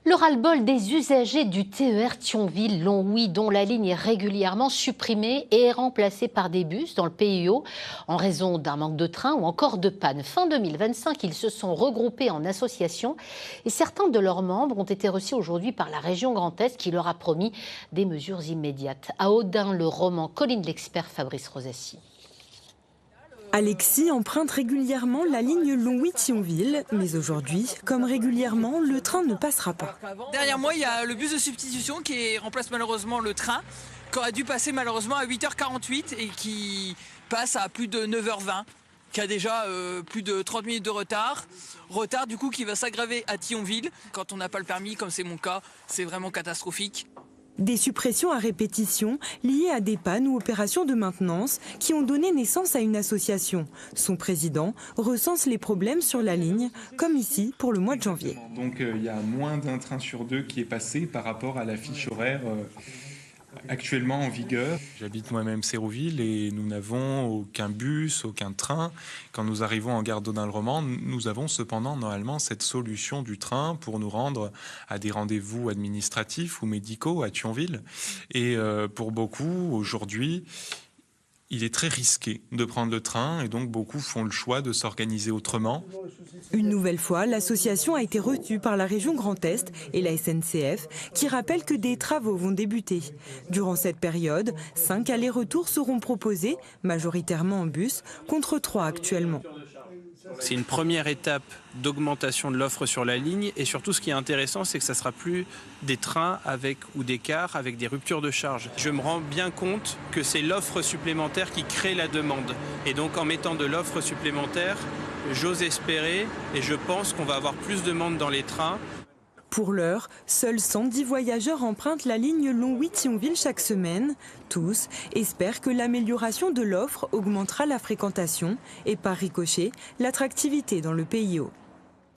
Le ras-le-bol des usagers du TER Thionville-Longwy, dont la ligne est régulièrement supprimée et est remplacée par des bus dans le PIO en raison d'un manque de train ou encore de panne. Fin 2025, ils se sont regroupés en association et certains de leurs membres ont été reçus aujourd'hui par la région Grand Est qui leur a promis des mesures immédiates. À Audun-le-Roman, Colline l'expert Fabrice Rosassi. Alexis emprunte régulièrement la ligne Longwy-Thionville, mais aujourd'hui, comme régulièrement, le train ne passera pas. Derrière moi, il y a le bus de substitution qui remplace malheureusement le train, qui aurait dû passer malheureusement à 8h48 et qui passe à plus de 9h20, qui a déjà plus de 30 minutes de retard. Retard du coup qui va s'aggraver à Thionville. Quand on n'a pas le permis, comme c'est mon cas, c'est vraiment catastrophique. Des suppressions à répétition liées à des pannes ou opérations de maintenance qui ont donné naissance à une association. Son président recense les problèmes sur la ligne, comme ici pour le mois de janvier. Donc il y a moins d'un train sur deux qui est passé par rapport à la fiche horaire actuellement en vigueur. J'habite moi-même Sérouville et nous n'avons aucun bus, aucun train. Quand nous arrivons en gare d'Audun-le-Roman, nous avons cependant normalement cette solution du train pour nous rendre à des rendez-vous administratifs ou médicaux à Thionville. Et pour beaucoup, aujourd'hui, il est très risqué de prendre le train et donc beaucoup font le choix de s'organiser autrement. Une nouvelle fois, l'association a été reçue par la région Grand Est et la SNCF qui rappellent que des travaux vont débuter. Durant cette période, 5 allers-retours seront proposés, majoritairement en bus, contre 3 actuellement. C'est une première étape d'augmentation de l'offre sur la ligne et surtout ce qui est intéressant c'est que ça ne sera plus des trains ou des cars avec des ruptures de charge. Je me rends bien compte que c'est l'offre supplémentaire qui crée la demande et donc en mettant de l'offre supplémentaire, j'ose espérer et je pense qu'on va avoir plus de monde dans les trains. Pour l'heure, seuls 110 voyageurs empruntent la ligne Longwy-Thionville chaque semaine. Tous espèrent que l'amélioration de l'offre augmentera la fréquentation et par ricochet, l'attractivité dans le PIO.